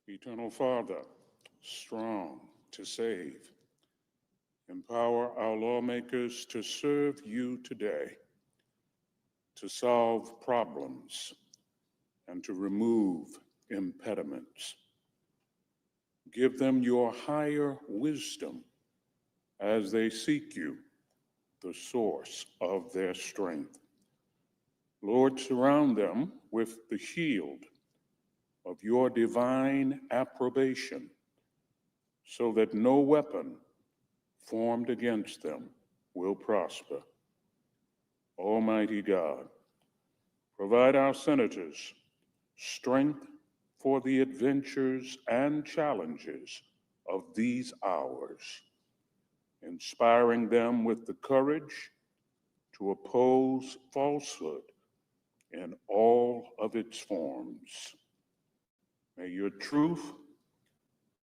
Eternal Father, strong to save, empower our lawmakers to serve you today, to solve problems and to remove impediments. Give them your higher wisdom as they seek you, the source of their strength. Lord, surround them with the shield of your divine approbation, so that no weapon formed against them will prosper. Almighty God, provide our senators strength for the adventures and challenges of these hours, inspiring them with the courage to oppose falsehood in all of its forms. May your truth,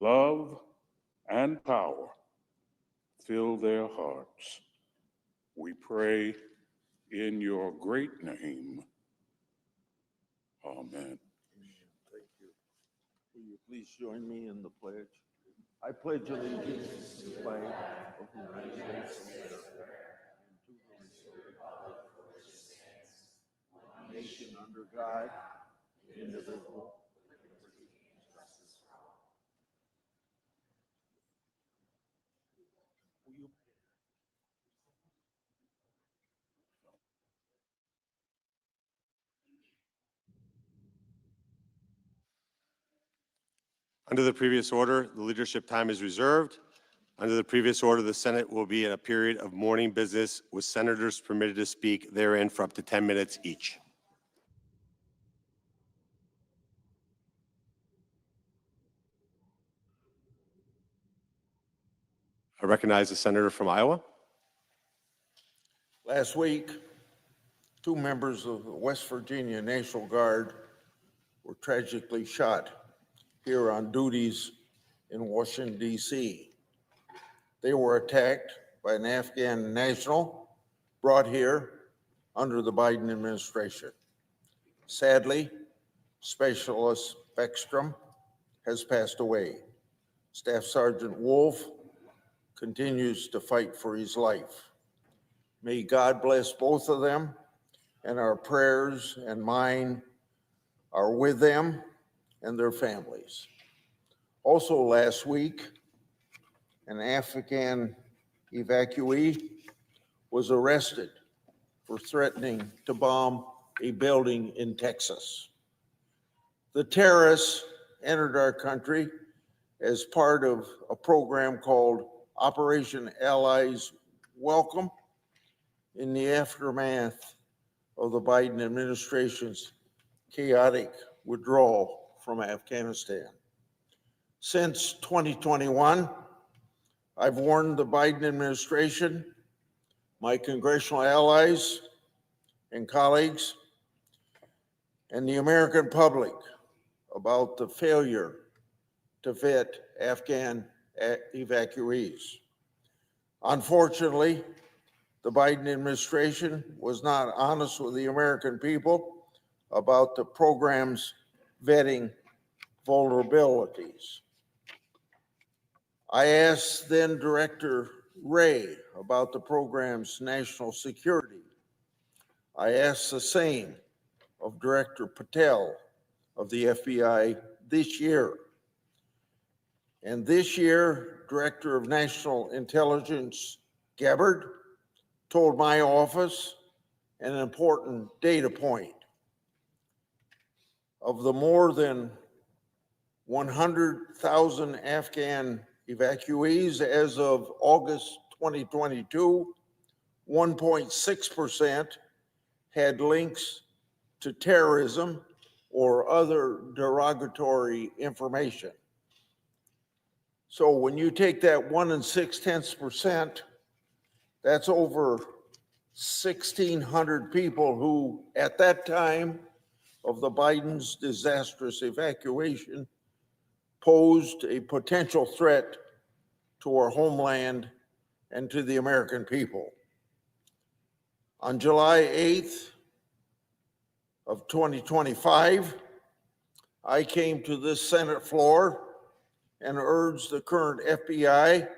love, and power fill their hearts. We pray in your great name. Amen. Thank you. Will you please join me in the pledge? I pledge allegiance to the flag of the United States of America and to the republic for which it stands, one nation under God, indivisible, with liberty and justice for all. Will you? Under the previous order, the leadership time is reserved. Under the previous order, the Senate will be in a period of morning business with senators permitted to speak therein for up to 10 minutes each. I recognize the senator from Iowa. Last week, 2 members of the West Virginia National Guard were tragically shot here on duties in Washington, D.C. They were attacked by an Afghan national brought here under the Biden administration. Sadly, Specialist Beckstrom has passed away. Staff Sergeant Wolf continues to fight for his life. May God bless both of them, and our prayers and mine are with them and their families. Also last week, an Afghan evacuee was arrested for threatening to bomb a building in Texas. The terrorists entered our country as part of a program called Operation Allies Welcome in the aftermath of the Biden administration's chaotic withdrawal from Afghanistan. Since 2021, I've warned the Biden administration, my congressional allies and colleagues, and the American public about the failure to vet Afghan evacuees. Unfortunately, the Biden administration was not honest with the American people about the program's vetting vulnerabilities. I asked then Director Wray about the program's national security. I asked the same of Director Patel of the FBI this year. And this year, Director of National Intelligence Gabbard told my office an important data point. Of the more than 100,000 Afghan evacuees as of August 2022, 1.6% had links to terrorism or other derogatory information. So when you take that 1.6%, that's over 1,600 people who, at that time of the Biden's disastrous evacuation, posed a potential threat to our homeland and to the American people. On July 8th of 2025, I came to this Senate floor and urged the current FBI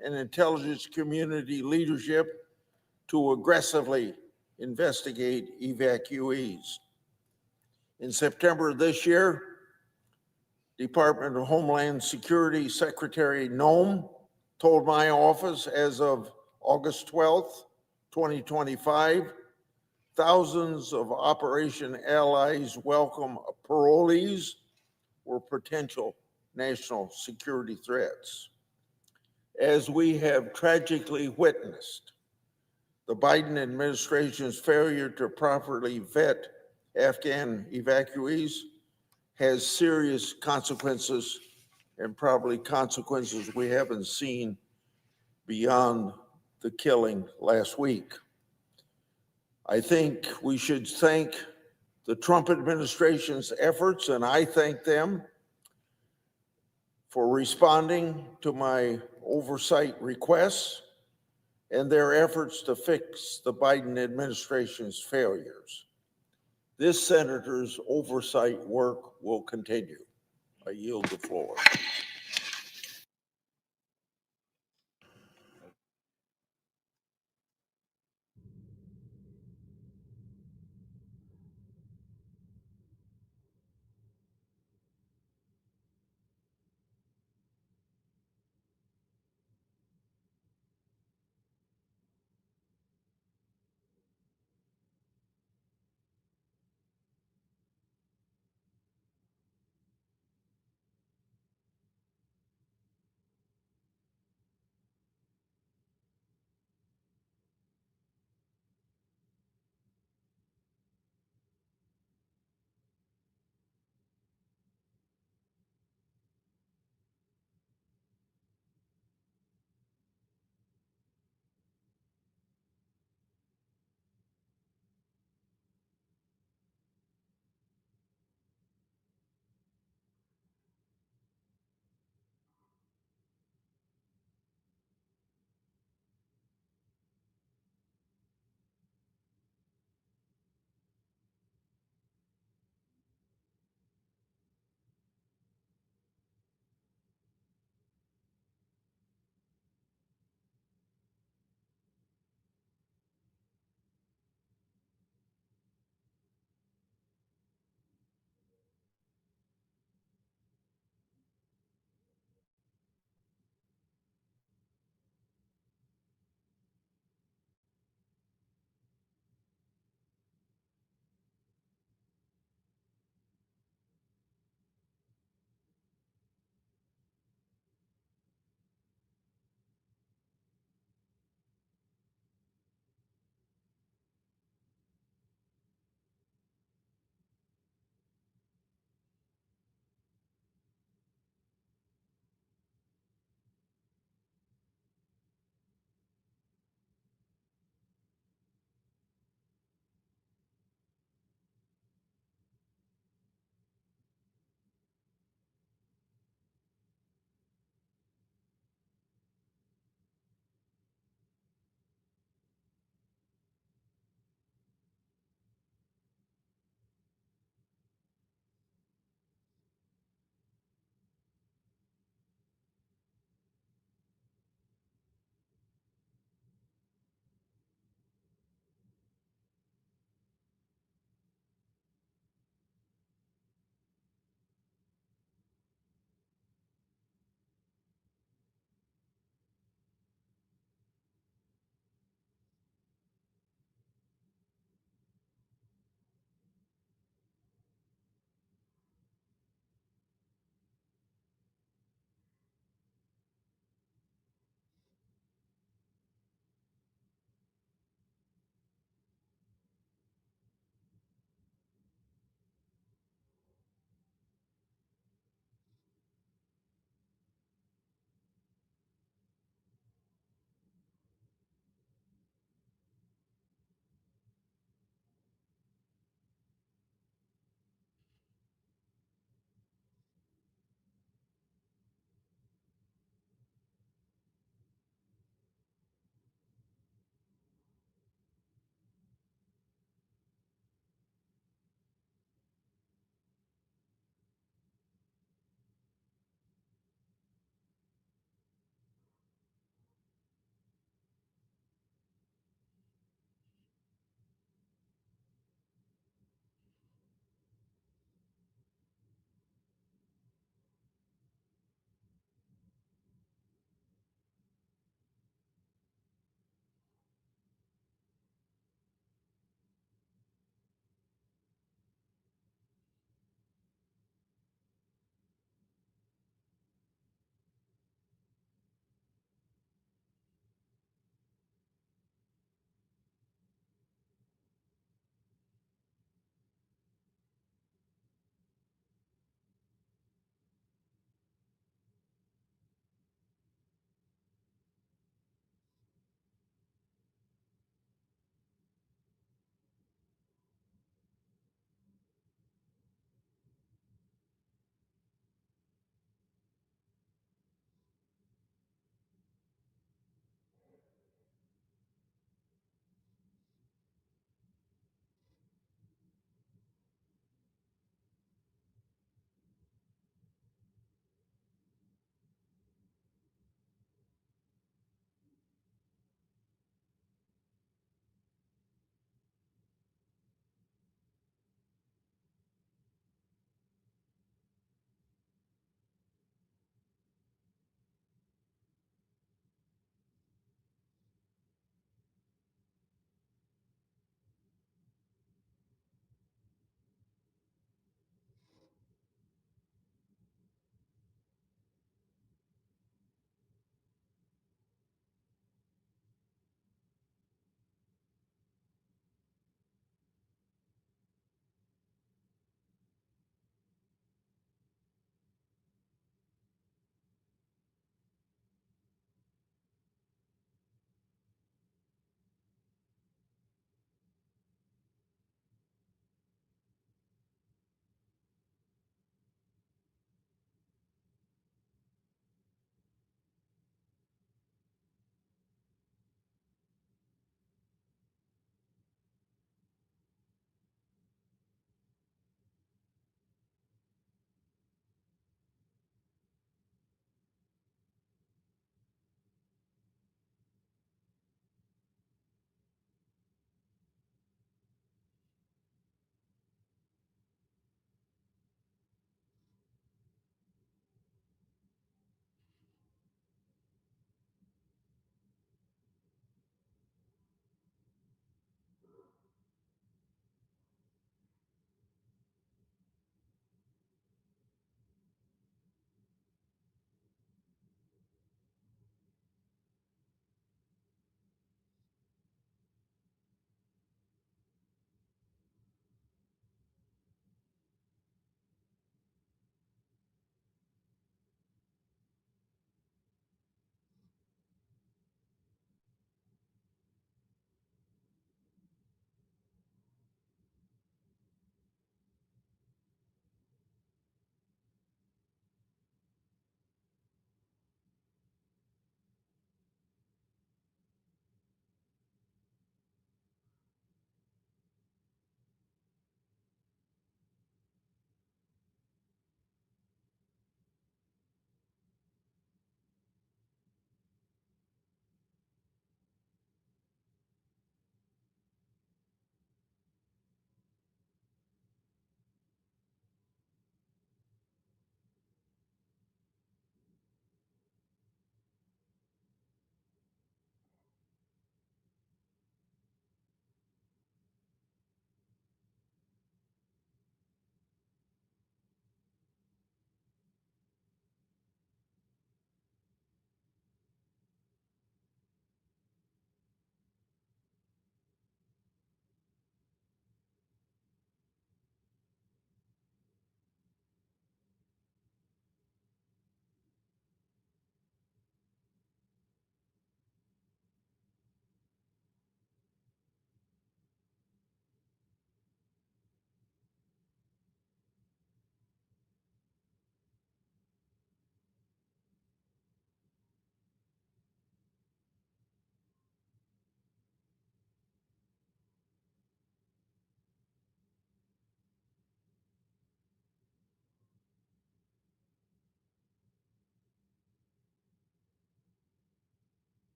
and intelligence community leadership to aggressively investigate evacuees. In September of this year, Department of Homeland Security Secretary Nome told my office as of August 12th, 2025, thousands of Operation Allies Welcome parolees were potential national security threats. As we have tragically witnessed, the Biden administration's failure to properly vet Afghan evacuees has serious consequences, and probably consequences we haven't seen beyond the killing last week. I think we should thank the Trump administration's efforts, and I thank them for responding to my oversight requests and their efforts to fix the Biden administration's failures. This senator's oversight work will continue. I yield the floor.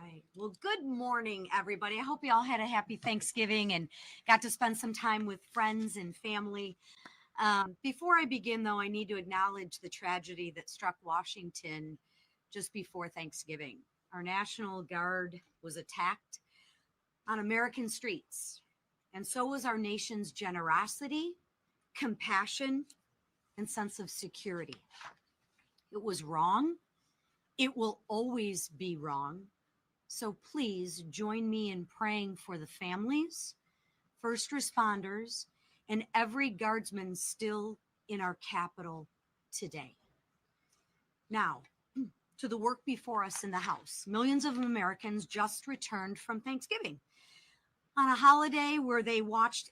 Right. Well, good morning, everybody. I hope you all had a happy Thanksgiving and got to spend some time with friends and family. Before I begin, though, I need to acknowledge the tragedy that struck Washington just before Thanksgiving. Our National Guard was attacked on American streets, and so was our nation's generosity, compassion, and sense of security. It was wrong. It will always be wrong. So please join me in praying for the families, first responders, and every guardsman still in our capital today. Now, to the work before us in the House. Millions of Americans just returned from Thanksgiving on a holiday where they watched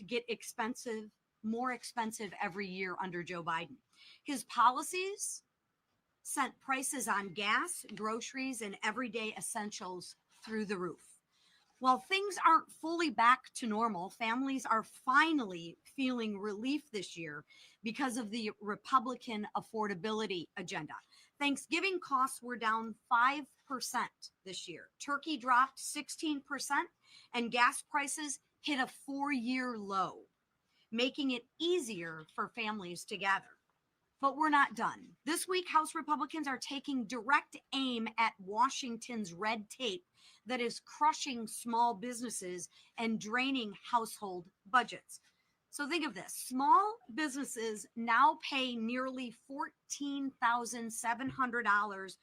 get more expensive every year under Joe Biden. His policies sent prices on gas, groceries, and everyday essentials through the roof. While things aren't fully back to normal, families are finally feeling relief this year because of the Republican affordability agenda. Thanksgiving costs were down 5% this year. Turkey dropped 16%, and gas prices hit a 4-year low, making it easier for families to gather. But we're not done. This week, House Republicans are taking direct aim at Washington's red tape that is crushing small businesses and draining household budgets. So think of this. Small businesses now pay nearly $14,700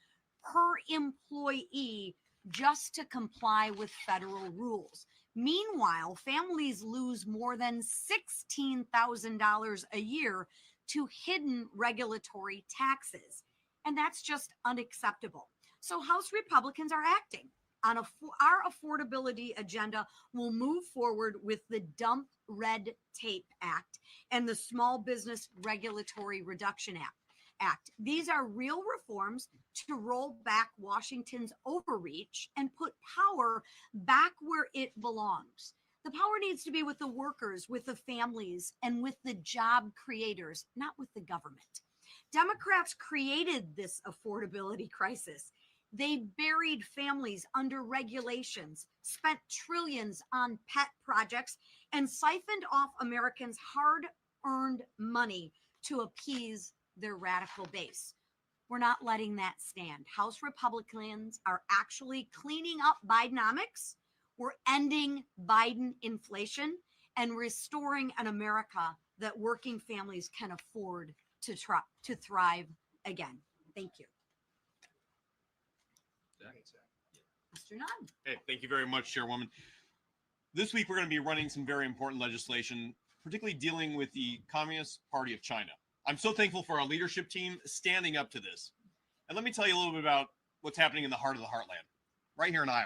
per employee just to comply with federal rules. Meanwhile, families lose more than $16,000 a year to hidden regulatory taxes. And that's just unacceptable. So House Republicans are acting on our affordability agenda. Will move forward with the Dump Red Tape Act and the Small Business Regulatory Reduction Act. These are real reforms to roll back Washington's overreach and put power back where it belongs. The power needs to be with the workers, with the families, and with the job creators, not with the government. Democrats created this affordability crisis. They buried families under regulations, spent trillions on pet projects, and siphoned off Americans' earned money to appease their radical base. We're not letting that stand. House Republicans are actually cleaning up Bidenomics. We're ending Biden inflation and restoring an America that working families can afford to thrive again. Thank you. Mr. Nunn. Hey, thank you very much, Chairwoman. This week, we're going to be running some very important legislation, particularly dealing with the Communist Party of China. I'm so thankful for our leadership team standing up to this. And let me tell you a little bit about what's happening in the heart of the heartland, right here in Iowa.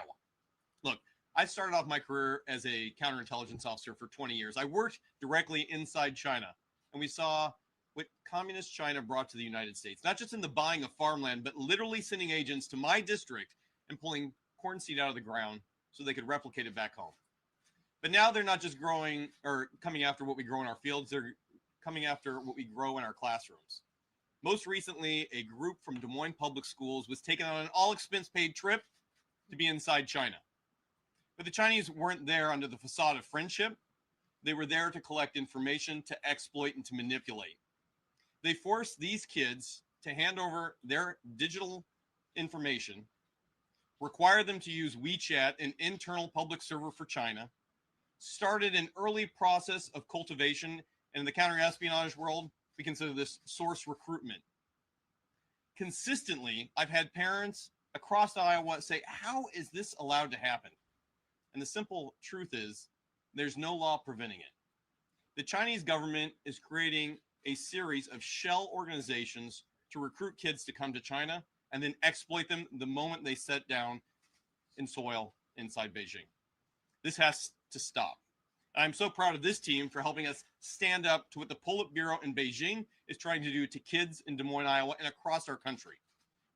Look, I started off my career as a counterintelligence officer for 20 years. I worked directly inside China, and we saw what Communist China brought to the United States, not just in the buying of farmland, but literally sending agents to my district and pulling corn seed out of the ground so they could replicate it back home. But now they're not just growing or coming after what we grow in our fields, they're coming after what we grow in our classrooms. Most recently, a group from Des Moines Public Schools was taken on an all-expense-paid trip to be inside China. But the Chinese weren't there under the facade of friendship. They were there to collect information, to exploit, and to manipulate. They forced these kids to hand over their digital information, required them to use WeChat, an internal public server for China, started an early process of cultivation, and in the counterespionage world, we consider this source recruitment. Consistently, I've had parents across Iowa say, how is this allowed to happen? And the simple truth is, there's no law preventing it. The Chinese government is creating a series of shell organizations to recruit kids to come to China and then exploit them the moment they set down in soil inside Beijing. This has to stop. I'm so proud of this team for helping us stand up to what the Politburo in Beijing is trying to do to kids in Des Moines, Iowa, and across our country.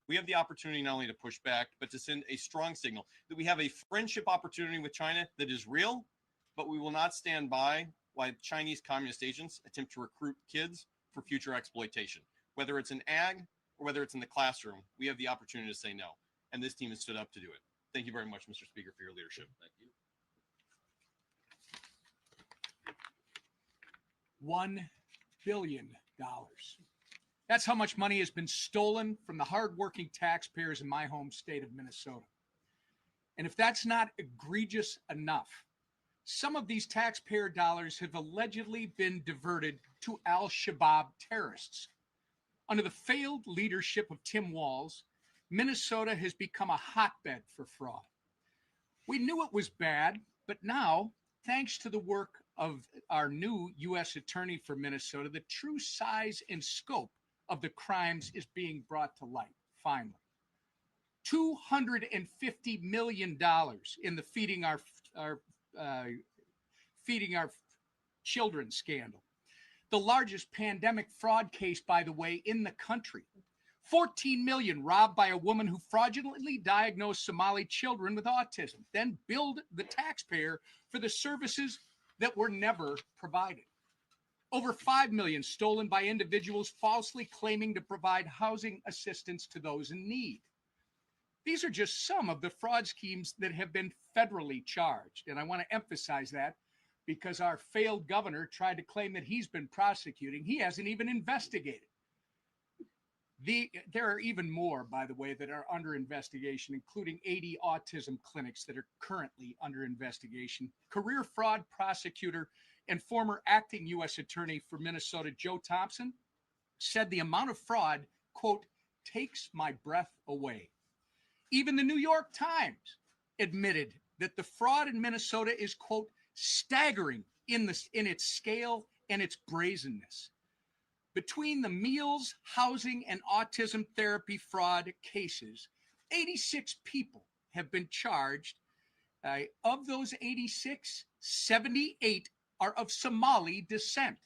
We have the opportunity not only to push back, but to send a strong signal that we have a friendship opportunity with China that is real, but we will not stand by while Chinese communist agents attempt to recruit kids for future exploitation. Whether it's in ag or whether it's in the classroom, we have the opportunity to say no, and this team has stood up to do it. Thank you very much, Mr. Speaker, for your leadership. Thank you. $1 billion. That's how much money has been stolen from the hardworking taxpayers in my home state of Minnesota. And if that's not egregious enough, some of these taxpayer dollars have allegedly been diverted to al-Shabaab terrorists. Under the failed leadership of Tim Walz, Minnesota has become a hotbed for fraud. We knew it was bad, but now, thanks to the work of our new U.S. Attorney for Minnesota, the true size and scope of the crimes is being brought to light, finally. $250 million in the feeding our children scandal. The largest pandemic fraud case, by the way, in the country. 14 million robbed by a woman who fraudulently diagnosed Somali children with autism, then billed the taxpayer for the services that were never provided. Over 5 million stolen by individuals falsely claiming to provide housing assistance to those in need. These are just some of the fraud schemes that have been federally charged. And I want to emphasize that because our failed governor tried to claim that he's been prosecuting. He hasn't even investigated. There are even more, by the way, that are under investigation, including 80 autism clinics that are currently under investigation. Career fraud prosecutor and former acting U.S. Attorney for Minnesota, Joe Thompson, said the amount of fraud, quote, takes my breath away. Even the New York Times admitted that the fraud in Minnesota is, quote, staggering in its scale and its brazenness. Between the meals, housing, and autism therapy fraud cases, 86 people have been charged. Of those 86, 78 are of Somali descent.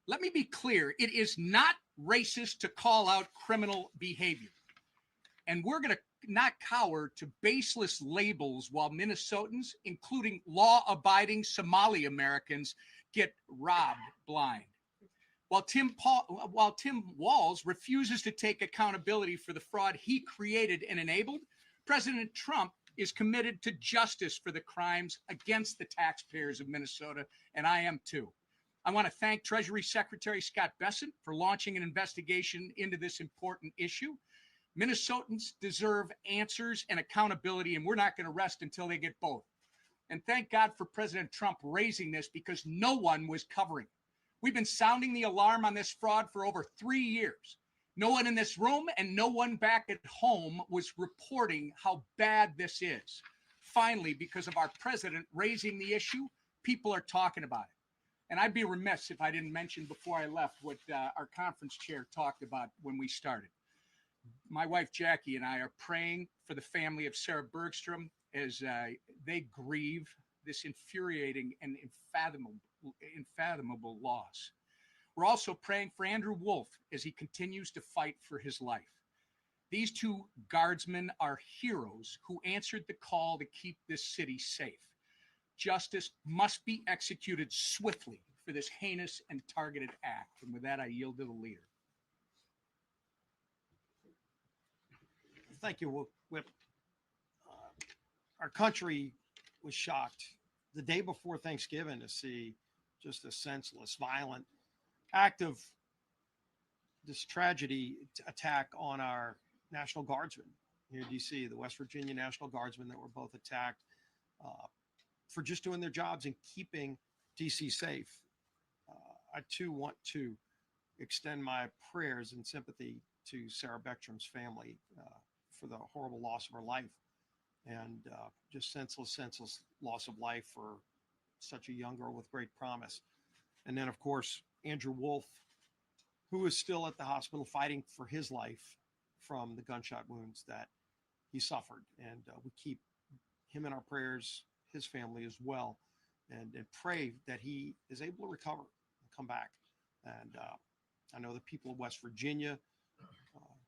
Let me be clear, it is not racist to call out criminal behavior. And we're going to not cower to baseless labels while Minnesotans, including law-abiding Somali Americans, get robbed blind. While Tim Walz refuses to take accountability for the fraud he created and enabled, President Trump is committed to justice for the crimes against the taxpayers of Minnesota, and I am too. I want to thank Treasury Secretary Scott Bessent for launching an investigation into this important issue. Minnesotans deserve answers and accountability, and we're not going to rest until they get both. And thank God for President Trump raising this, because no one was covering. We've been sounding the alarm on this fraud for over 3 years. No one in this room and no one back at home was reporting how bad this is. Finally, because of our president raising the issue, people are talking about it. And I'd be remiss if I didn't mention before I left what our conference chair talked about when we started. My wife Jackie and I are praying for the family of Sarah Bergstrom as they grieve this infuriating and unfathomable loss. We're also praying for Andrew Wolf as he continues to fight for his life. These two guardsmen are heroes who answered the call to keep this city safe. Justice must be executed swiftly for this heinous and targeted act. And with that, I yield to the leader. Thank you, Whip. Our country was shocked the day before Thanksgiving to see just a senseless, violent act of this tragedy attack on our National Guardsmen here in D.C., the West Virginia National Guardsmen that were both attacked for just doing their jobs and keeping D.C. safe. I too want to extend my prayers and sympathy to Sarah Beckstrom's family for the horrible loss of her life, and just senseless loss of life for such a young girl with great promise. And then, of course, Andrew Wolf, who is still at the hospital fighting for his life from the gunshot wounds that he suffered. And we keep him in our prayers, his family as well, and pray that he is able to recover and come back. And I know the people of West Virginia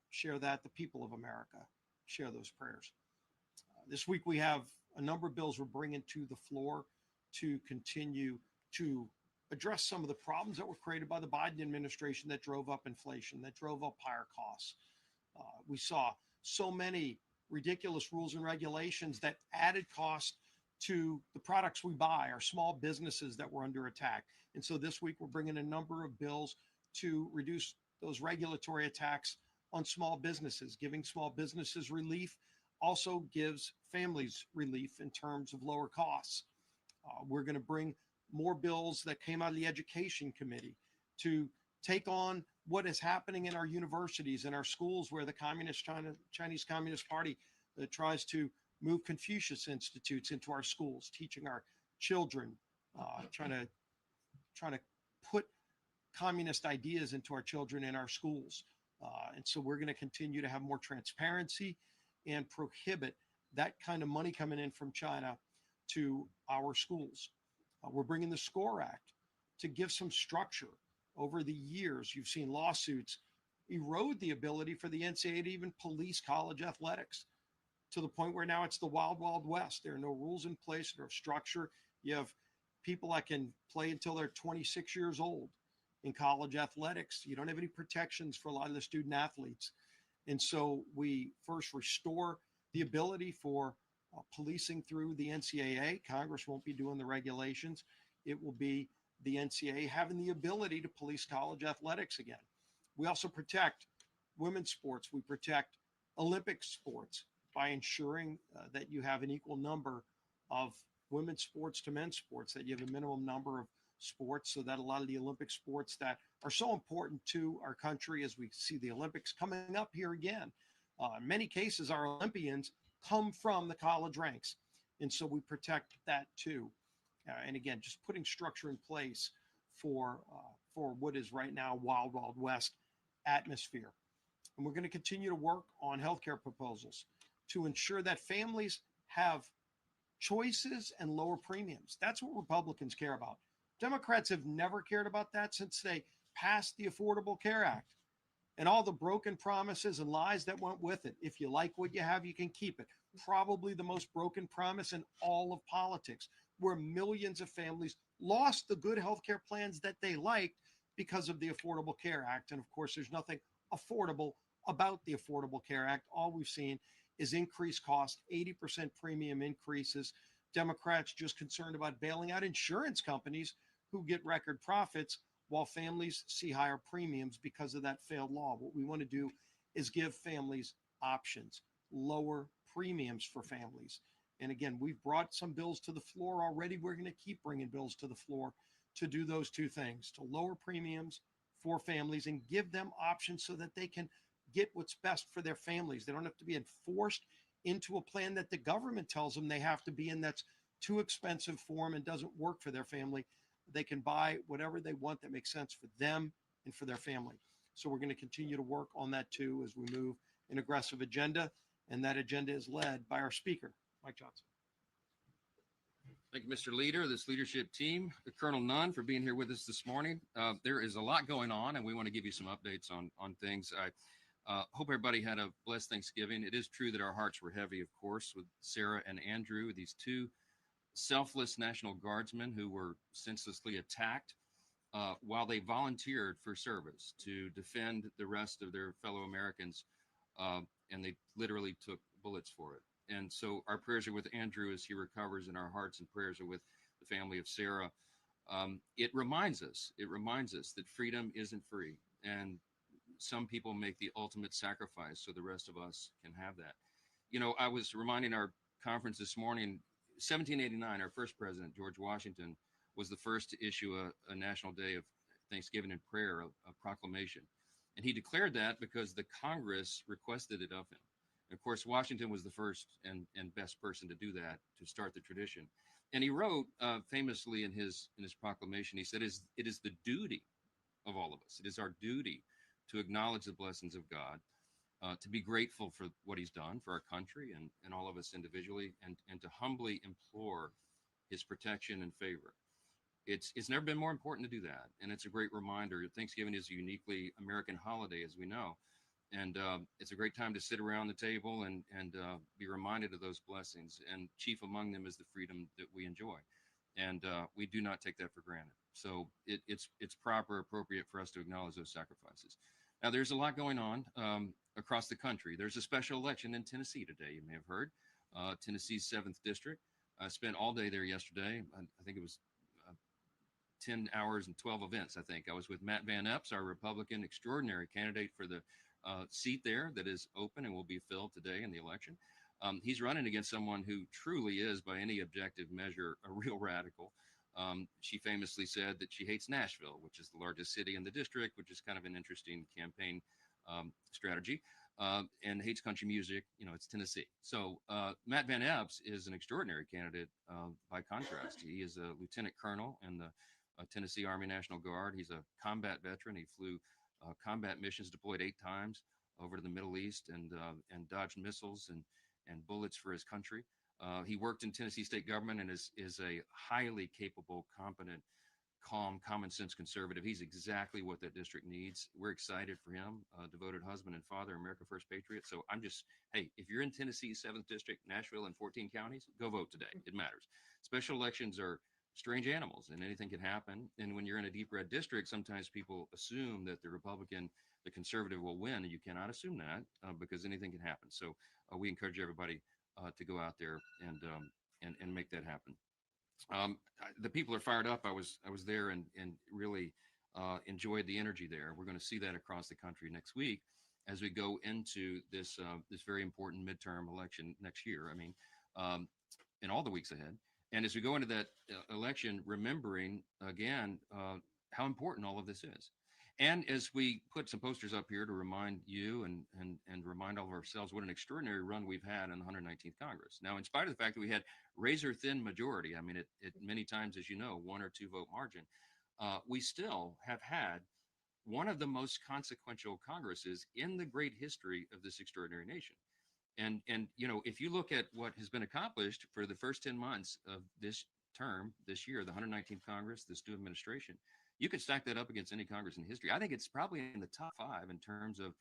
share that. The people of America share those prayers. This week we have a number of bills we're bringing to the floor to continue to address some of the problems that were created by the Biden administration that drove up inflation, that drove up higher costs. We saw so many ridiculous rules and regulations that added cost to the products we buy, our small businesses that were under attack. And so this week we're bringing a number of bills to reduce those regulatory attacks on small businesses. Giving small businesses relief also gives families relief in terms of lower costs. We're going to bring more bills that came out of the Education Committee to take on what is happening in our universities and our schools, where the Chinese Communist Party tries to move Confucius Institutes into our schools, teaching our children, trying to put communist ideas into our children in our schools. And so we're going to continue to have more transparency and prohibit that kind of money coming in from China to our schools. We're bringing the SCORE Act to give some structure. Over the years, you've seen lawsuits erode the ability for the NCAA to even police college athletics, to the point where now it's the wild, wild west. There are no rules in place, no structure. You have people that can play until they're 26 years old in college athletics. You don't have any protections for a lot of the student athletes. And so we first restore the ability for policing through the NCAA. Congress won't be doing the regulations. It will be the NCAA having the ability to police college athletics again. We also protect women's sports. We protect Olympic sports by ensuring that you have an equal number of women's sports to men's sports, that you have a minimum number of sports, so that a lot of the Olympic sports that are so important to our country, as we see the Olympics coming up here again. In many cases, our Olympians come from the college ranks. And so we protect that too. And again, just putting structure in place for what is right now wild, wild west atmosphere. And we're going to continue to work on healthcare proposals to ensure that families have choices and lower premiums. That's what Republicans care about. Democrats have never cared about that since they passed the Affordable Care Act and all the broken promises and lies that went with it. If you like what you have, you can keep it. Probably the most broken promise in all of politics, where millions of families lost the good healthcare plans that they liked because of the Affordable Care Act. And of course, there's nothing affordable about the Affordable Care Act. All we've seen is increased cost, 80% premium increases. Democrats just concerned about bailing out insurance companies who get record profits while families see higher premiums because of that failed law. What we want to do is give families options, lower premiums for families. And again, we've brought some bills to the floor already. We're going to keep bringing bills to the floor to do those two things, to lower premiums for families and give them options so that they can get what's best for their families. They don't have to be enforced into a plan that the government tells them they have to be in, that's too expensive for them and doesn't work for their family. They can buy whatever they want that makes sense for them and for their family. So we're going to continue to work on that too as we move an aggressive agenda. And that agenda is led by our speaker, Mike Johnson. Thank you, Mr. Leader, this leadership team, Colonel Nunn, for being here with us this morning. There is a lot going on, and we want to give you some updates on things. I hope everybody had a blessed Thanksgiving. It is true that our hearts were heavy, of course, with Sarah and Andrew, these two selfless National Guardsmen who were senselessly attacked while they volunteered for service to defend the rest of their fellow Americans, and they literally took bullets for it. And so our prayers are with Andrew as he recovers, and our hearts and prayers are with the family of Sarah. It reminds us that freedom isn't free, and some people make the ultimate sacrifice so the rest of us can have that. You know, I was reminding our conference this morning, 1789, our first president, George Washington, was the first to issue a national day of Thanksgiving and prayer, a proclamation. And he declared that because the Congress requested it of him. Of course, Washington was the first and best person to do that, to start the tradition. And he wrote famously in his proclamation, he said, it is the duty of all of us. It is our duty to acknowledge the blessings of God, to be grateful for what he's done for our country and all of us individually, and to humbly implore his protection and favor. It's never been more important to do that. And it's a great reminder. Thanksgiving is a uniquely American holiday, as we know. And it's a great time to sit around the table and be reminded of those blessings. And chief among them is the freedom that we enjoy. And we do not take that for granted. So it's proper, appropriate for us to acknowledge those sacrifices. Now, there's a lot going on across the country. There's a special election in Tennessee today, you may have heard. Tennessee's 7th District. I spent all day there yesterday. I think it was 10 hours and 12 events, I think. I was with Matt Van Epps, our Republican extraordinary candidate for the seat there that is open and will be filled today in the election. He's running against someone who truly is, by any objective measure, a real radical. She famously said that she hates Nashville, which is the largest city in the district, which is kind of an interesting campaign strategy, and hates country music. You know, it's Tennessee. So Matt Van Epps is an extraordinary candidate by contrast. He is a lieutenant colonel in the Tennessee Army National Guard. He's a combat veteran. He flew combat missions, deployed 8 times over to the Middle East, and dodged missiles and bullets for his country. He worked in Tennessee state government and is a highly capable, competent, calm, common sense conservative. He's exactly what that district needs. We're excited for him, devoted husband and father, America First Patriot. So hey, if you're in Tennessee's 7th District, Nashville, and 14 counties, go vote today. It matters. Special elections are strange animals, and anything can happen. And when you're in a deep red district, sometimes people assume that the Republican, the conservative will win, and you cannot assume that because anything can happen. So we encourage everybody to go out there and make that happen. The people are fired up. I was there and really enjoyed the energy there. We're going to see that across the country next week as we go into this very important midterm election next year. I mean, in all the weeks ahead. And as we go into that election, remembering again how important all of this is. And as we put some posters up here to remind you and remind all of ourselves what an extraordinary run we've had in the 119th Congress. Now, in spite of the fact that we had razor thin majority, I mean, it many times, as you know, 1 or 2 vote margin, we still have had one of the most consequential Congresses in the great history of this extraordinary nation. And you know, if you look at what has been accomplished for the first 10 months of this term, this year, the 119th Congress, this new administration, you could stack that up against any Congress in history. I think it's probably in the top 5 in terms of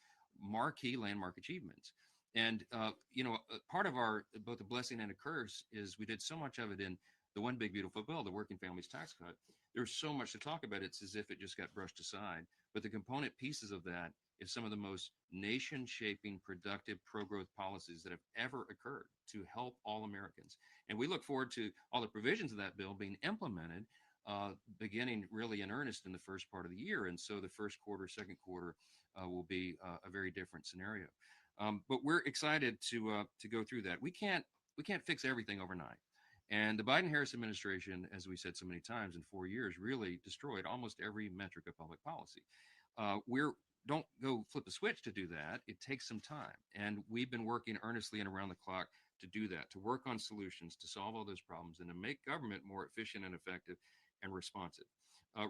marquee landmark achievements. And you know, part of our both a blessing and a curse is we did so much of it in the one big beautiful bill, the working families tax cut. There's so much to talk about. It's as if it just got brushed aside. But the component pieces of that is some of the most nation-shaping, productive, pro-growth policies that have ever occurred to help all Americans. And we look forward to all the provisions of that bill being implemented beginning really in earnest in the first part of the year. And so the first quarter, second quarter will be a very different scenario. But we're excited to go through that. We can't fix everything overnight. And the Biden-Harris administration, as we said so many times, in 4 years, really destroyed almost every metric of public policy. We're don't go flip a switch to do that. It takes some time, and we've been working earnestly and around the clock to do that, to work on solutions, to solve all those problems, and to make government more efficient and effective and responsive.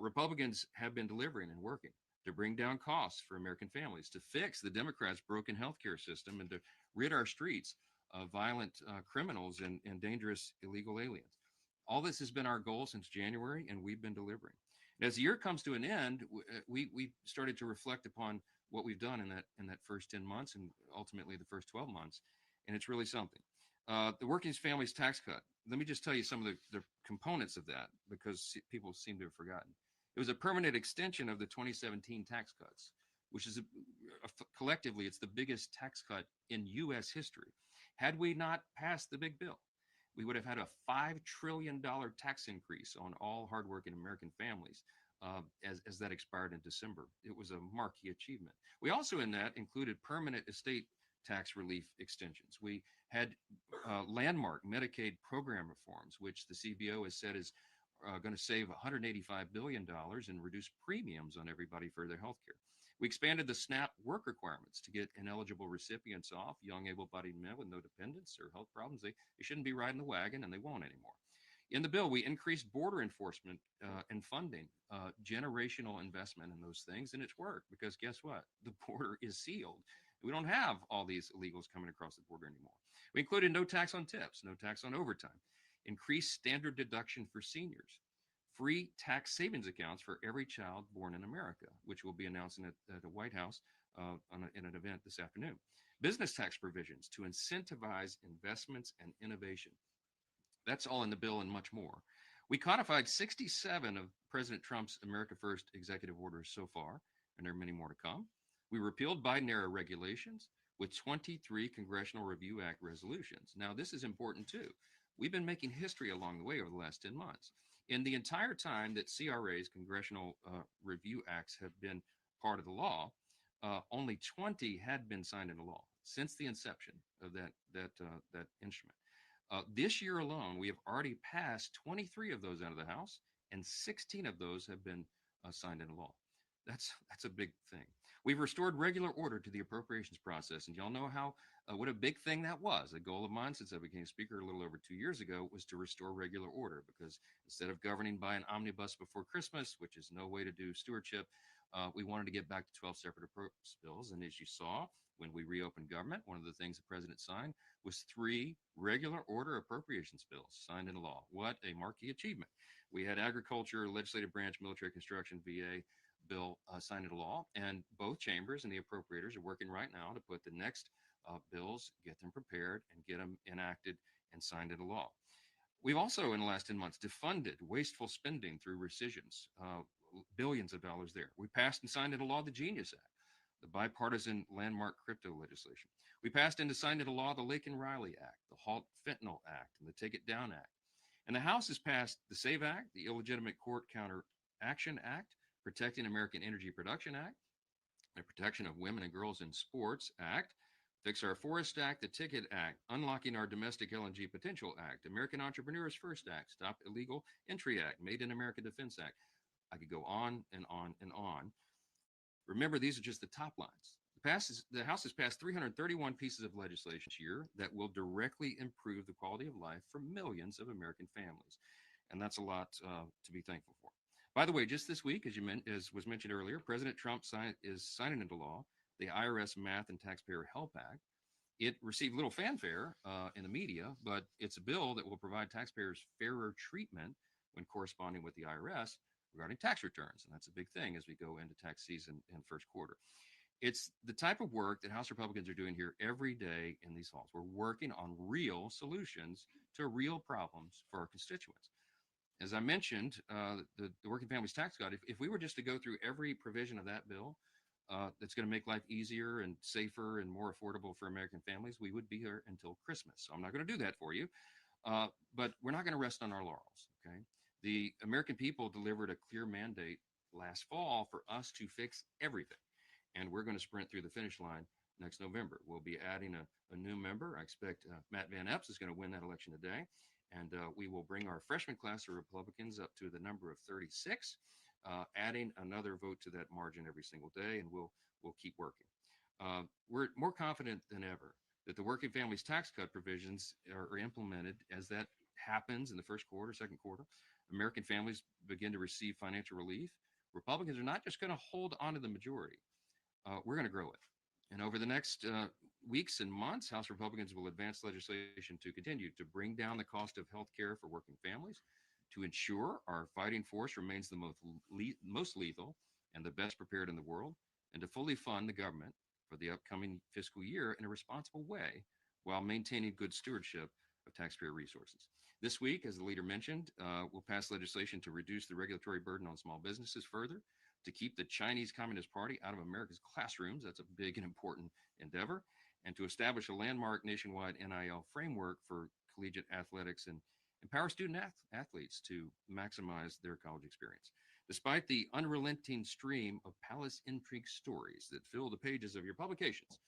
Republicans have been delivering and working to bring down costs for American families, to fix the Democrats' broken healthcare system, and to rid our streets of violent criminals and dangerous illegal aliens. All this has been our goal since January, and we've been delivering. And as the year comes to an end, we started to reflect upon what we've done in that first 10 months and ultimately the first 12 months, and it's really something. The Working Families Tax Cut. Let me just tell you some of the components of that, because people seem to have forgotten. It was a permanent extension of the 2017 tax cuts, which is collectively, it's the biggest tax cut in U.S. history. Had we not passed the big bill, we would have had a $5 trillion tax increase on all hardworking American families as that expired in December. It was a marquee achievement. We also in that included permanent estate tax relief extensions. We had landmark Medicaid program reforms, which the CBO has said is going to save $185 billion and reduce premiums on everybody for their health care. We expanded the SNAP work requirements to get ineligible recipients off, young able-bodied men with no dependents or health problems. They shouldn't be riding the wagon, and they won't anymore. In the bill, we increased border enforcement and funding, generational investment in those things, and it's worked because guess what? The border is sealed. We don't have all these illegals coming across the border anymore. We included no tax on tips, no tax on overtime, increased standard deduction for seniors, free tax savings accounts for every child born in America, which we'll be announcing at the White House in an event this afternoon. Business tax provisions to incentivize investments and innovation. That's all in the bill and much more. We codified 67 of President Trump's America First executive orders so far, and there are many more to come. We repealed Biden-era regulations with 23 Congressional Review Act resolutions. Now, this is important too. We've been making history along the way over the last 10 months. In the entire time that CRAs, Congressional Review Acts, have been part of the law, only 20 had been signed into law since the inception of that instrument. This year alone, we have already passed 23 of those out of the House, and 16 of those have been signed into law. That's a big thing. We've restored regular order to the appropriations process, and y'all know how what a big thing that was. A goal of mine since I became Speaker a little over 2 years ago was to restore regular order, because instead of governing by an omnibus before Christmas, which is no way to do stewardship, we wanted to get back to 12 separate appropriations bills. And as you saw, when we reopened government, one of the things the president signed was 3 regular order appropriations bills signed into law. What a marquee achievement. We had agriculture, legislative branch, military construction, VA bill signed into law, and both chambers and the appropriators are working right now to put the next bills, get them prepared, and get them enacted and signed into law. We've also, in the last 10 months, defunded wasteful spending through rescissions, billions of dollars there. We passed and signed into law the Genius Act, the bipartisan landmark crypto legislation. We passed and signed into law the Laken-Riley Act, the Halt Fentanyl Act, and the Take It Down Act. And the House has passed the SAVE Act, the Illegitimate Court Counter Action Act, Protecting American Energy Production Act, the Protection of Women and Girls in Sports Act, Fix Our Forest Act, the Ticket Act, Unlocking Our Domestic LNG Potential Act, American Entrepreneurs First Act, Stop Illegal Entry Act, Made in America Defense Act. I could go on and on and on. Remember, these are just the top lines. The House has passed 331 pieces of legislation this year that will directly improve the quality of life for millions of American families. And that's a lot to be thankful for. By the way, just this week, as was mentioned earlier, President Trump is signing into law the IRS Math and Taxpayer Help Act. It received little fanfare in the media, but it's a bill that will provide taxpayers fairer treatment when corresponding with the IRS regarding tax returns. And that's a big thing as we go into tax season in first quarter. It's the type of work that House Republicans are doing here every day in these halls. We're working on real solutions to real problems for our constituents. As I mentioned, the Working Families Tax Cut, if we were just to go through every provision of that bill that's going to make life easier and safer and more affordable for American families, we would be here until Christmas. So I'm not going to do that for you, but we're not going to rest on our laurels, okay? The American people delivered a clear mandate last fall for us to fix everything. And we're going to sprint through the finish line next November. We'll be adding a new member. I expect Matt Van Epps is going to win that election today. And we will bring our freshman class of Republicans up to the number of 36, adding another vote to that margin every single day, and we'll keep working. We're more confident than ever that the working families tax cut provisions are implemented. As that happens in the first quarter, second quarter, American families begin to receive financial relief. Republicans are not just going to hold on to the majority. We're going to grow it. And over the next weeks and months, House Republicans will advance legislation to continue to bring down the cost of health care for working families, to ensure our fighting force remains the most lethal and the best prepared in the world, and to fully fund the government for the upcoming fiscal year in a responsible way while maintaining good stewardship of taxpayer resources. This week, as the leader mentioned, we'll pass legislation to reduce the regulatory burden on small businesses further, to keep the Chinese Communist Party out of America's classrooms. That's a big and important endeavor. And to establish a landmark nationwide NIL framework for collegiate athletics and empower student athletes to maximize their college experience. Despite the unrelenting stream of palace intrigue stories that fill the pages of your publications,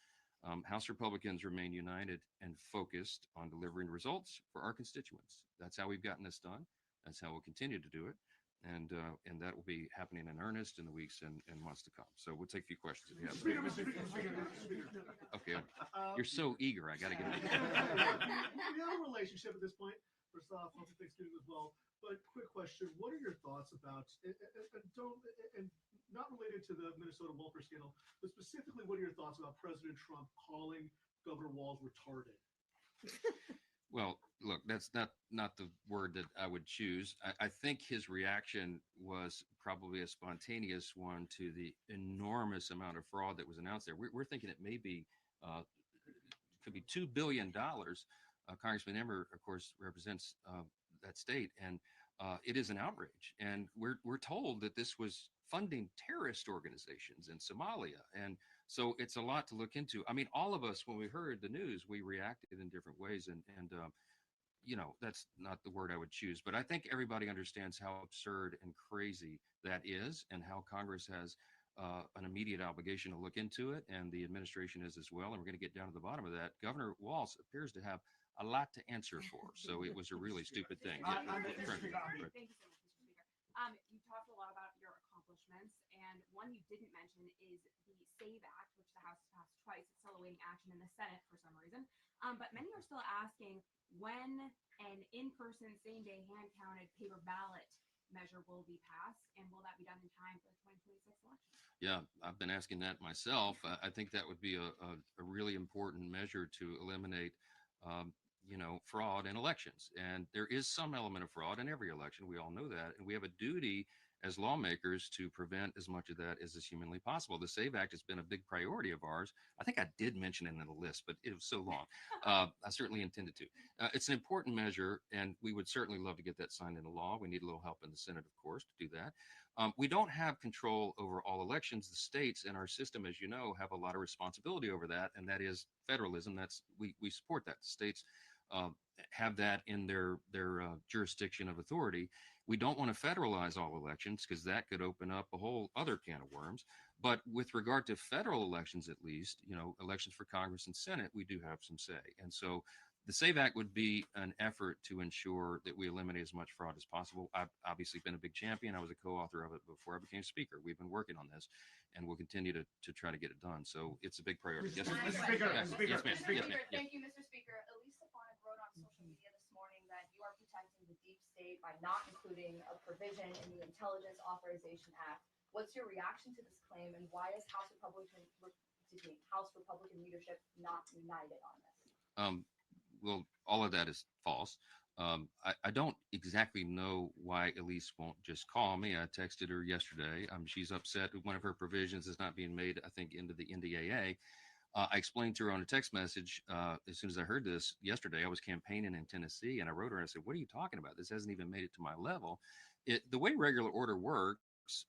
House Republicans remain united and focused on delivering results for our constituents. That's how we've gotten this done. That's how we'll continue to do it. And that will be happening in earnest in the weeks and months to come. So we'll take a few questions if you have. Okay, you're so eager. I got to get it. We have a relationship at this point. First off, happy Thanksgiving as well. But quick question: what are your thoughts about and not related to the Minnesota welfare scandal, but specifically, what are your thoughts about President Trump calling Governor Walz retarded? Well, look, that's not the word that I would choose. I think his reaction was probably a spontaneous one to the enormous amount of fraud that was announced there. We're thinking it may be, could be $2 billion. Congressman Emmer, of course, represents that state, and it is an outrage. And we're told that this was funding terrorist organizations in Somalia. And so it's a lot to look into. I mean, all of us, when we heard the news, we reacted in different ways. And that's not the word I would choose. But I think everybody understands how absurd and crazy that is, and how Congress has an immediate obligation to look into it, and the administration is as well. And we're going to get down to the bottom of that. Governor Walz appears to have a lot to answer for. So it was a really stupid thing. Thank you so much, Mr. Speaker. You talked a lot about your accomplishments, and one you didn't mention is the SAVE Act, which the House passed twice. It's still awaiting action in the Senate for some reason. But many are still asking when an in-person, same-day, hand-counted paper ballot measure will be passed, and will that be done in time for the 2026 election? Yeah, I've been asking that myself. I think that would be a really important measure to eliminate fraud in elections. And there is some element of fraud in every election. We all know that. And we have a duty as lawmakers to prevent as much of that as is humanly possible. The SAVE Act has been a big priority of ours. I think I did mention it in the list, but it was so long. I certainly intended to. It's an important measure, and we would certainly love to get that signed into law. We need a little help in the Senate, of course, to do that. We don't have control over all elections. The states in our system, as you know, have a lot of responsibility over that, and that is federalism. We support that. The states have that in their jurisdiction of authority. We don't want to federalize all elections because that could open up a whole other can of worms. But with regard to federal elections, at least, elections for Congress and Senate, we do have some say. And so the SAVE Act would be an effort to ensure that we eliminate as much fraud as possible. I've obviously been a big champion. I was a co-author of it before I became Speaker. We've been working on this, and we'll continue to try to get it done. So it's a big priority. Yes, ma'am. Speaker, Yes, Speaker, yes, ma'am. Speaker. Yes, ma'am. Yes. Thank you, Mr. Speaker. Elise Stefanik wrote on social media this morning that you are protecting the deep state by not including a provision in the Intelligence Authorization Act. What's your reaction to this claim, and why is House Republican leadership not united on this? Well, all of that is false. I don't exactly know why Elise won't just call me. I texted her yesterday. She's upset that one of her provisions is not being made, I think, into the NDAA. I explained to her on a text message as soon as I heard this yesterday. I was campaigning in Tennessee, and I wrote her and I said, "What are you talking about? This hasn't even made it to my level." The way regular order works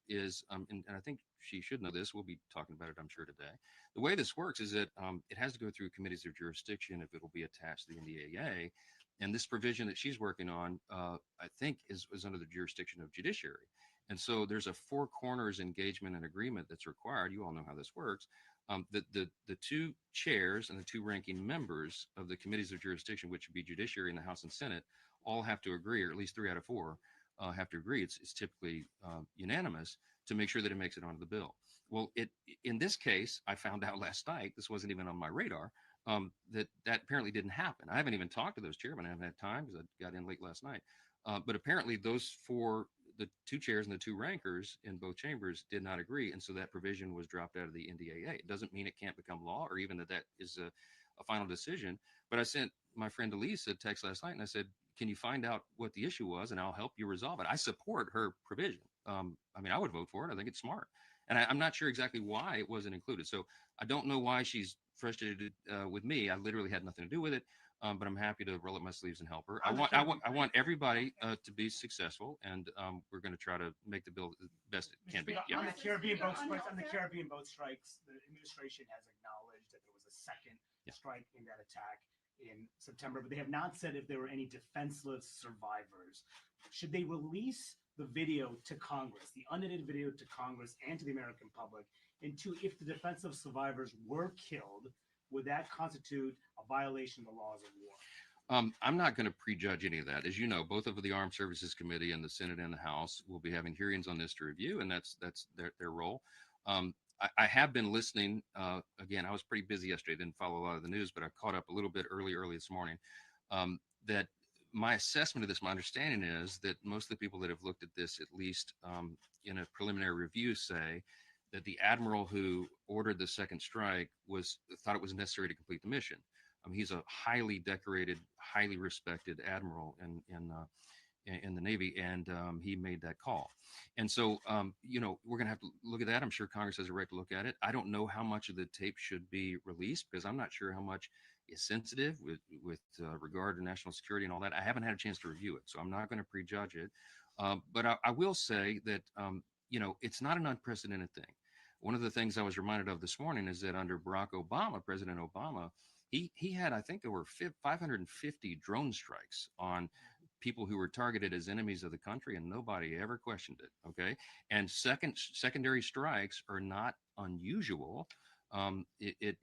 is, and I think she should know this, we'll be talking about it, I'm sure, today. The way this works is that it has to go through committees of jurisdiction if it will be attached to the NDAA. And this provision that she's working on, I think, is under the jurisdiction of judiciary. And so there's a four corners engagement and agreement that's required. You all know how this works. The two chairs and the two ranking members of the committees of jurisdiction, which would be judiciary in the House and Senate, all have to agree, or at least 3 out of 4 have to agree. It's typically unanimous to make sure that it makes it onto the bill. Well, in this case, I found out last night, this wasn't even on my radar, that apparently didn't happen. I haven't even talked to those chairmen. I haven't had time because I got in late last night. But apparently those the two chairs and the two rankers in both chambers did not agree. And so that provision was dropped out of the NDAA. It doesn't mean it can't become law or even that is a final decision. But I sent my friend Elise a text last night and I said, can you find out what the issue was and I'll help you resolve it. I support her provision. I mean, I would vote for it. I think it's smart. And I'm not sure exactly why it wasn't included. So I don't know why she's frustrated with me. I literally had nothing to do with it. But I'm happy to roll up my sleeves and help her. I want everybody to be successful, and we're going to try to make the bill the best it can be. Yeah. On the Caribbean boat strikes, the administration has acknowledged that there was a second strike in that attack in September, but they have not said if there were any defenseless survivors. Should they release the video to Congress, the unedited video to Congress and to the American public? And two, if the defenseless survivors were killed, would that constitute a violation of the laws of war? I'm not going to prejudge any of that. As you know, both of the Armed Services Committee and the Senate and the House will be having hearings on this to review, and that's their role. I have been listening. Again, I was pretty busy yesterday, didn't follow a lot of the news, but I caught up a little bit early this morning. That my assessment of this, my understanding is that most of the people that have looked at this, at least in a preliminary review, say that the admiral who ordered the second strike thought it was necessary to complete the mission. He's a highly decorated, highly respected admiral in the Navy, and he made that call. And so, we're going to have to look at that. I'm sure Congress has a right to look at it. I don't know how much of the tape should be released because I'm not sure how much is sensitive with regard to national security and all that. I haven't had a chance to review it, so I'm not going to prejudge it. But I will say that it's not an unprecedented thing. One of the things I was reminded of this morning is that under Barack Obama, President Obama, he had, I think, over 550 drone strikes on people who were targeted as enemies of the country, and nobody ever questioned it. Okay, and secondary strikes are not unusual. It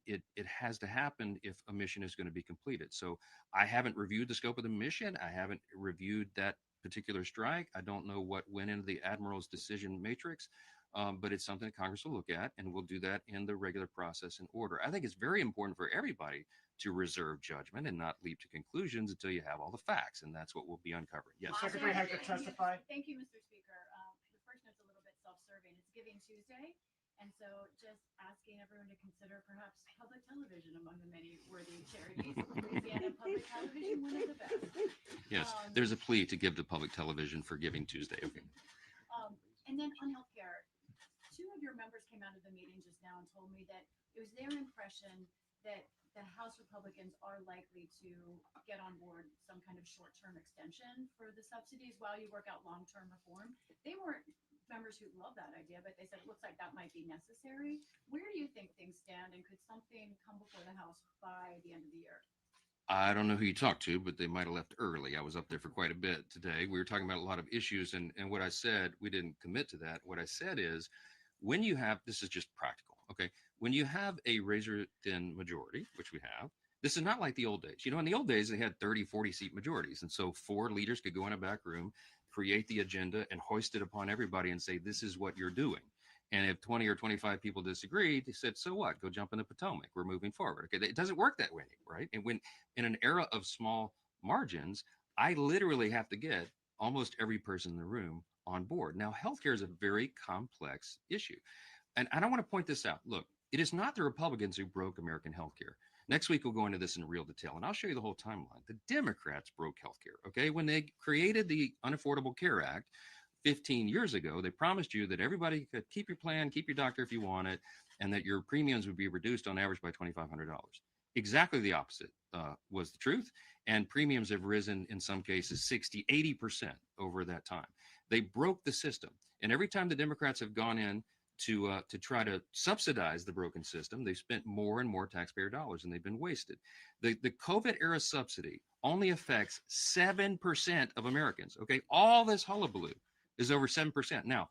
has to happen if a mission is going to be completed. So I haven't reviewed the scope of the mission. I haven't reviewed that particular strike. I don't know what went into the admiral's decision matrix. But it's something that Congress will look at, and we'll do that in the regular process and order. I think it's very important for everybody to reserve judgment and not leap to conclusions until you have all the facts, and that's what we'll be uncovering. Yes. Secretary has to testify. Thank you, Mr. Speaker. The first note's a little bit self-serving. It's Giving Tuesday, and so just asking everyone to consider perhaps public television among the many worthy charities. Louisiana Public Television, one of the best. Yes, there's a plea to give to public television for Giving Tuesday. Okay. And then on healthcare. Two of your members came out of the meeting just now and told me that it was their impression that the House Republicans are likely to get on board some kind of short-term extension for the subsidies while you work out long-term reform. They weren't members who love that idea, but they said it looks like that might be necessary. Where do you think things stand, and could something come before the House by the end of the year? I don't know who you talked to, but they might have left early. I was up there for quite a bit today. We were talking about a lot of issues, and what I said, we didn't commit to that. What I said is, when you have, this is just practical, okay? When you have a razor thin majority, which we have, this is not like the old days. In the old days, they had 30, 40 seat majorities. And so 4 leaders could go in a back room, create the agenda, and hoist it upon everybody and say, this is what you're doing. And if 20 or 25 people disagreed, they said, so what? Go jump in the Potomac. We're moving forward. Okay, it doesn't work that way anymore, right? And when in an era of small margins, I literally have to get almost every person in the room on board. Now, healthcare is a very complex issue. And I don't want to point this out. Look, it is not the Republicans who broke American healthcare. Next week, we'll go into this in real detail, and I'll show you the whole timeline. The Democrats broke healthcare, okay? When they created the Unaffordable Care Act 15 years ago, they promised you that everybody could keep your plan, keep your doctor if you want it, and that your premiums would be reduced on average by $2,500. Exactly the opposite was the truth, and premiums have risen in some cases 60, 80% over that time. They broke the system, and every time the Democrats have gone in to try to subsidize the broken system. They've spent more and more taxpayer dollars, and they've been wasted. The COVID era subsidy only affects 7% of Americans. Okay, all this hullabaloo is over 7%. Now,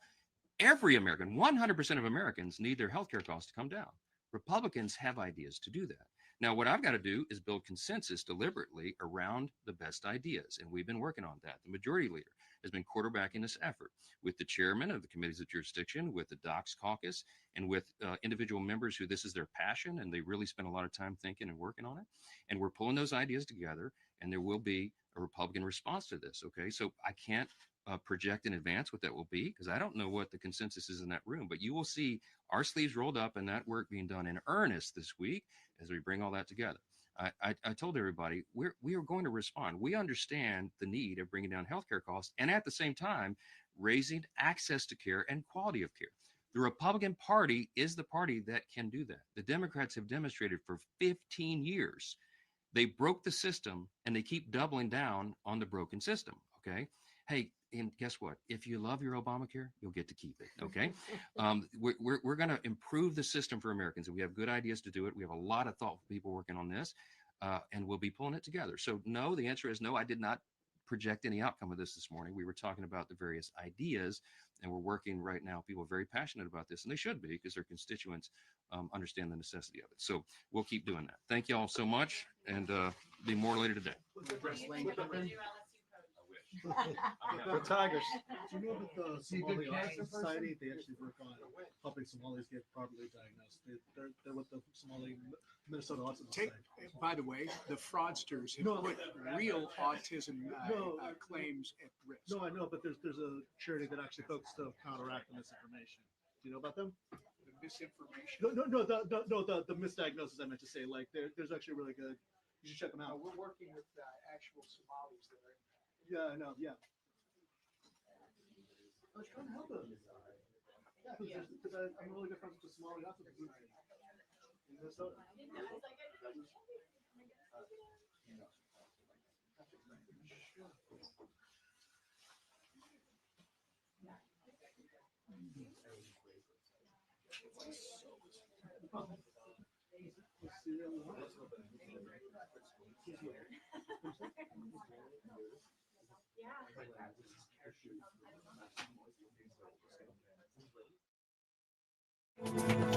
every American, 100% of Americans need their healthcare costs to come down. Republicans have ideas to do that. Now, what I've got to do is build consensus deliberately around the best ideas, and we've been working on that. The majority leader has been quarterbacking this effort with the chairman of the committees of jurisdiction, with the Docs Caucus, and with individual members who this is their passion, and they really spend a lot of time thinking and working on it. And we're pulling those ideas together, and there will be a Republican response to this. Okay, so I can't project in advance what that will be because I don't know what the consensus is in that room, but you will see our sleeves rolled up and that work being done in earnest this week as we bring all that together. I told everybody we are going to respond. We understand the need of bringing down healthcare costs and at the same time raising access to care and quality of care. The Republican Party is the party that can do that. The Democrats have demonstrated for 15 years they broke the system and they keep doubling down on the broken system. Okay. Hey, and guess what? If you love your Obamacare, you'll get to keep it. Okay. We're going to improve the system for Americans, and we have good ideas to do it. We have a lot of thoughtful people working on this, and we'll be pulling it together. So no, the answer is no. I did not project any outcome of this morning. We were talking about the various ideas, and we're working right now. People are very passionate about this, and they should be because their constituents understand the necessity of it. So we'll keep doing that. Thank you all so much, and be more later today. The Tigers. Do you know that the Somali Autism Society, they actually work on helping Somalis get properly diagnosed? They're with the Somali Minnesota Autism Society. By the way, the fraudsters have put real autism claims at risk. No, I know, but there's a charity that actually focuses to counteract the misinformation. Do you know about them? The misinformation. The misdiagnosis. I meant to say, like, there's actually really good. You should check them out. We're working with actual Somalis that are. Yeah, I know. Yeah. I was trying to help them. Yeah, because I'm really good friends with the Somali autism group in Minnesota. Yeah.